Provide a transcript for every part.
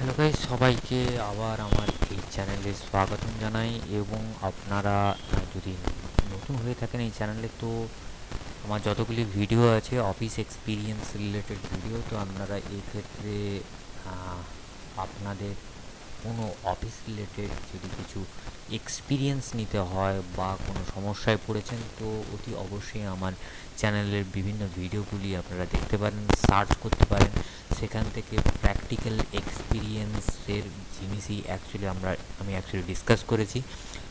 Hello guys, সবাইকে আবার আমার এই চ্যানেলে স্বাগতম জানাই। এবং আপনারা যদি নতুন হয়ে থাকেন এই চ্যানেলে, তো আমার যতগুলি ভিডিও আছে অফিস এক্সপিরিয়েন্স রিলেটেড ভিডিও, তো আপনারা এই ক্ষেত্রে আপনাদের কোনো অফিস রিলেটেড যদি কিছু এক্সপিরিয়েন্স নিতে হয় বা কোনো সমস্যায় পড়েছেন, তো অতি অবশ্যই আমার চ্যানেলের বিভিন্ন ভিডিওগুলি আপনারা দেখতে পারেন, সার্চ করতে পারেন। সেখান থেকে প্র্যাকটিক্যাল এক্সপিরিয়েন্সের জিনিসই আমি অ্যাকচুয়ালি ডিসকাস করেছি।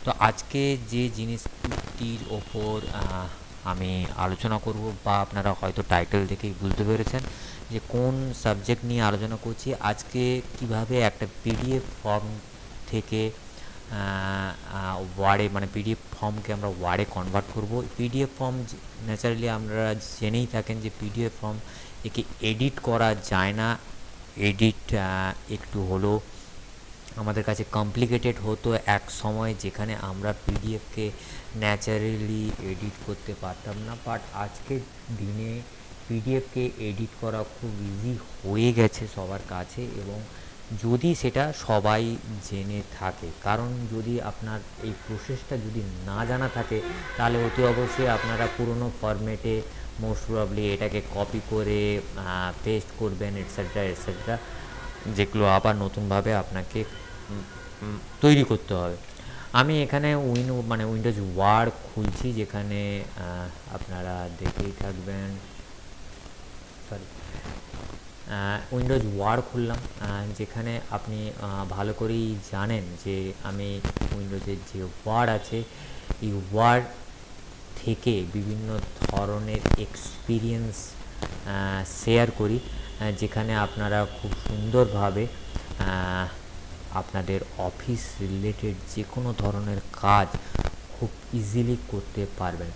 তো আজকে যে জিনিসটির ওপর আমি আলোচনা করব, বা আপনারা হয়তো টাইটেল দেখেই বুঝতে পেরেছেন যে কোন সাবজেক্ট নিয়ে আলোচনা করছি। আজকে কিভাবে একটা পিডিএফ ফর্ম থেকে ওয়ার্ডে, মানে পিডিএফ ফর্মকে আমরা ওয়ার্ডে কনভার্ট করব। পিডিএফ ফর্ম ন্যাচারালি আপনারা জেনেই থাকেন যে পিডিএফ ফর্ম একে এডিট করা যায় না। এডিট একটু হলো আমাদের কাছে কমপ্লিকেটেড হতো এক সময়, যেখানে আমরা পিডিএফকে ন্যাচারালি এডিট করতে পারতাম না। বাট আজকের দিনে পিডিএফকে এডিট করা খুব ইজি হয়ে গেছে সবার কাছে, এবং যদি সেটা সবাই জেনে থাকে। কারণ যদি আপনার এই প্রসেসটা যদি না জানা থাকে, তাহলে অতি অবশ্যই আপনারা পুরনো ফরম্যাটে মোস্ট প্রবাবলি এটাকে কপি করে পেস্ট করবেন, এটসেট্রা এটসেট্রা, যেগুলো আবার নতুনভাবে আপনাকে তৈরি করতে হবে। আমি এখানে উইন্ডোজ ওয়ার্ড খুলছি, যেখানে আপনারা দেখেই থাকবেন। সরি, উইন্ডোজ ওয়ার্ড খুললাম, যেখানে আপনি ভালো করেই জানেন যে আমি উইন্ডোজের যে ওয়ার্ড আছে, এই ওয়ার্ড থেকে বিভিন্ন ধরনের এক্সপিরিয়েন্স শেয়ার করি, যেখানে আপনারা খুব সুন্দরভাবে আপনাদের অফিস রিলেটেড যে কোনো ধরনের কাজ খুব ইজিলি করতে পারবেন।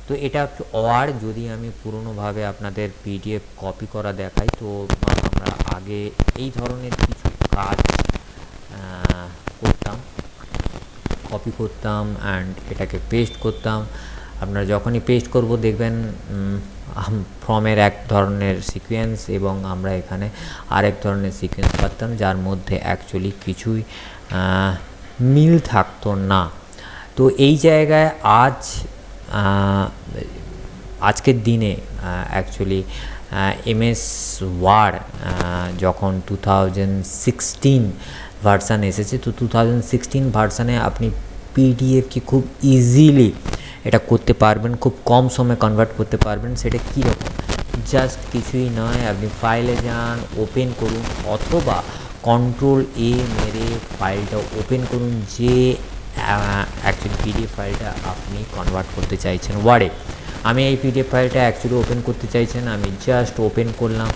তো এটা ওয়ার্ড, যদি আমি পুরনোভাবে আপনাদের পিডিএফ কপি করা দেখাই, তো আমরা আগে এই ধরনের কিছু কাজ করতাম, কপি করতাম অ্যান্ড এটাকে পেস্ট করতাম। আপনারা যখনই পেস্ট করব দেখবেন ফর্মের এক ধরনের সিকোয়েন্স, এবং আমরা এখানে আরেক ধরনের সিকোয়েন্স পাতাম, যার মধ্যে অ্যাকচুয়ালি কিছুই মিল থাকতো না। তো এই জায়গায় আজকের দিনে অ্যাকচুয়ালি এমএস ওয়ার্ড যখন 2016 ভার্সান এসেছে, তো 2016 ভার্সানে আপনি পিডিএফকে খুব ইজিলি এটা করতে পারবেন, খুব কম সময়ে কনভার্ট করতে পারবেন। সেটা কীরকম? জাস্ট কিছুই নয়, আপনি ফাইলে যান, ওপেন করুন, অথবা কন্ট্রোল এ মেরে ফাইলটা ওপেন করুন, যে অ্যাকচুয়ালি পিডিএফ ফাইলটা আপনি কনভার্ট করতে চাইছেন ওয়ার্ডে। আমি এই পিডিএফ ফাইলটা অ্যাকচুয়ালি ওপেন করতে চাইছেন, আমি জাস্ট ওপেন করলাম।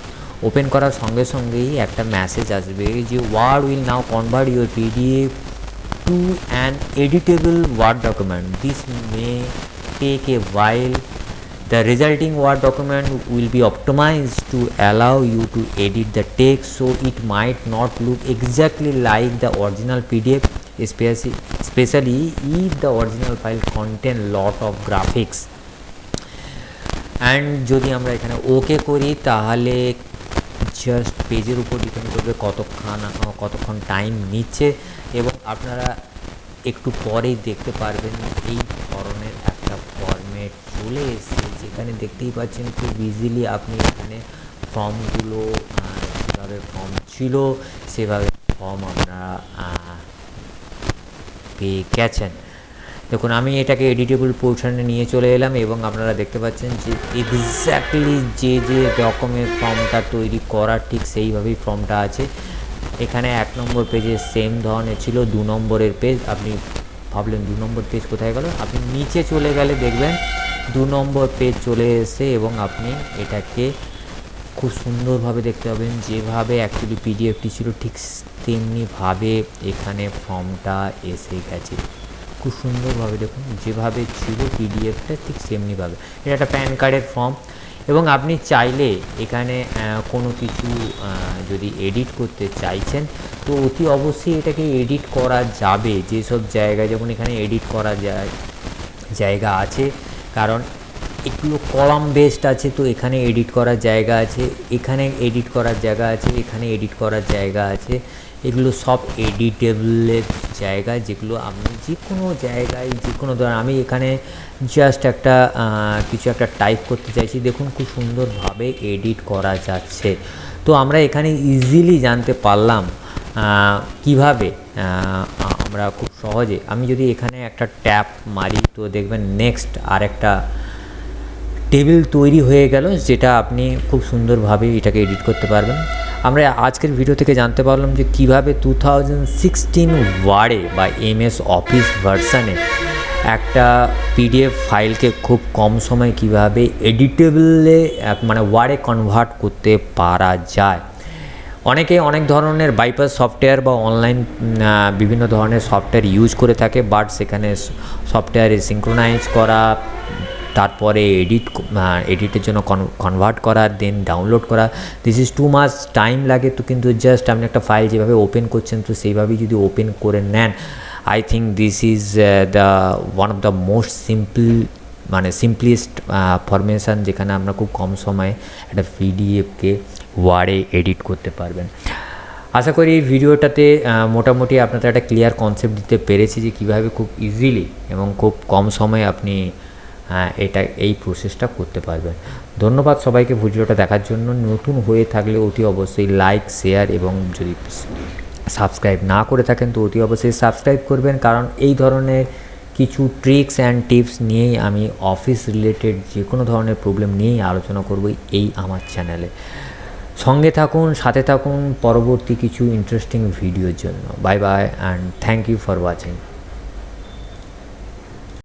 ওপেন করার সঙ্গে সঙ্গেই একটা মেসেজ আসবে যে Word will now convert your PDF to an editable Word document. This may take a while. The resulting Word document will be optimized to allow you to edit the text, so it might not look exactly like the original PDF, especially if the original file contain lot of graphics. And যদি আমরা এখানে ওকে করি, তাহলে just পেজের উপর depend করবে কতক্ষণ time নিচ্ছে, এবং আপনারা একটু পরেই দেখতে পারবেন এই ধরনের একটা ফরম্যাট চলে এসেছে, যেখানে দেখতেই পাচ্ছেন খুব ইজিলি আপনি এখানে ফর্মগুলো যেভাবে ফর্ম ছিল সেভাবে ফর্ম আপনারা পেয়ে গেছেন। দেখুন, আমি এটাকে এডিটেবল পোর্শনে নিয়ে চলে এলাম, এবং আপনারা দেখতে পাচ্ছেন যে এক্স্যাক্টলি যে রকমের ফর্মটা তৈরি করা ঠিক সেইভাবেই ফর্মটা আছে। এখানে 1 নম্বর পেজে সেম ধরনের ছিল, 2 নম্বরের পেজ। আপনি ভাবলেন 2 নম্বর পেজ কোথায় গেল, আপনি নিচে চলে গেলে দেখবেন 2 নম্বর পেজ চলে এসে, এবং আপনি এটাকে খুব সুন্দরভাবে দেখতে পাবেন। যেভাবে অ্যাকচুয়ালি পিডিএফটি ছিল ঠিক তেমনিভাবে এখানে ফর্মটা এসে গেছে। খুব সুন্দরভাবে দেখুন, যেভাবে ছিল পিডিএফটা ঠিক সেমনিভাবে। এটা একটা প্যান কার্ডের ফর্ম, এবং আপনি চাইলে এখানে কোনো কিছু যদি এডিট করতে চাইছেন, তো অতি অবশ্যই এটাকে এডিট করা যাবে। যেসব জায়গায় যেমন এখানে এডিট করা জায়গা আছে, কারণ এগুলো কলাম বেসড আছে, তো এখানে এডিট করার জায়গা আছে, এখানে এডিট করার জায়গা আছে, এখানে এডিট করার জায়গা আছে। এগুলো সব এডিটেবলের জায়গা, যেগুলো আপনি যে কোনো জায়গায় যে কোনো ধরনের, আমি এখানে জাস্ট একটা কিছু একটা টাইপ করতে চাইছি, দেখুন খুব সুন্দরভাবে এডিট করা যাচ্ছে। তো আমরা এখানে ইজিলি জানতে পারলাম কিভাবে আমরা খুব সহজে, আমি যদি এখানে একটা ট্যাপ মারি তো দেখবেন নেক্সট আর একটা টেবিল তৈরি হয়ে গেল, যেটা আপনি খুব সুন্দরভাবে এটাকে এডিট করতে পারবেন। আমরা আজকের ভিডিও থেকে জানতে পারলাম যে কীভাবে 2016 ওয়ার্ডে বা এমএস অফিস ভার্সানে একটা পিডিএফ ফাইলকে খুব কম সময়ে কীভাবে এডিটেবলে মানে ওয়ার্ডে কনভার্ট করতে পারা যায়। অনেকে অনেক ধরনের বাইপাস সফটওয়্যার বা অনলাইন বিভিন্ন ধরনের সফটওয়্যার ইউজ করে থাকে, বাট সেখানে সফটওয়্যারে সিঙ্ক্রোনাইজ করা, তারপরে এডিটের জন্য কনভার্ট করা, দেন ডাউনলোড করা, this is too much time লাগে। তো কিন্তু জাস্ট আপনি একটা ফাইল যেভাবে ওপেন করছেন তো সেইভাবেই যদি ওপেন করে নেন, I think this is the one of the most simplest formation, যেখানে আমরা খুব কম সময়ে একটা পিডিএফকে ওয়ার্ডে এডিট করতে পারবেন। আশা করি এই ভিডিওটাতে মোটামুটি আপনাদের একটা ক্লিয়ার কনসেপ্ট দিতে পেরেছি যে কীভাবে খুব ইজিলি এবং খুব কম সময়ে আপনি এই প্রসেসটা করতে পারবেন। ধন্যবাদ সবাইকে ভিডিওটা দেখার জন্য। নতুন হয়ে থাকলে অতি অবশ্যই লাইক, শেয়ার এবং যদি সাবস্ক্রাইব না করে থাকেন তো অতি অবশ্যই সাবস্ক্রাইব করবেন, কারণ এই ধরনের কিছু ট্রিক্স অ্যান্ড টিপস নিয়েই আমি অফিস রিলেটেড যে কোনো ধরনের প্রবলেম নিয়েই আলোচনা করব এই আমার চ্যানেলে। সঙ্গে থাকুন, সাথে থাকুন পরবর্তী কিছু ইন্টারেস্টিং ভিডিওর জন্য। Bye bye and thank you for watching.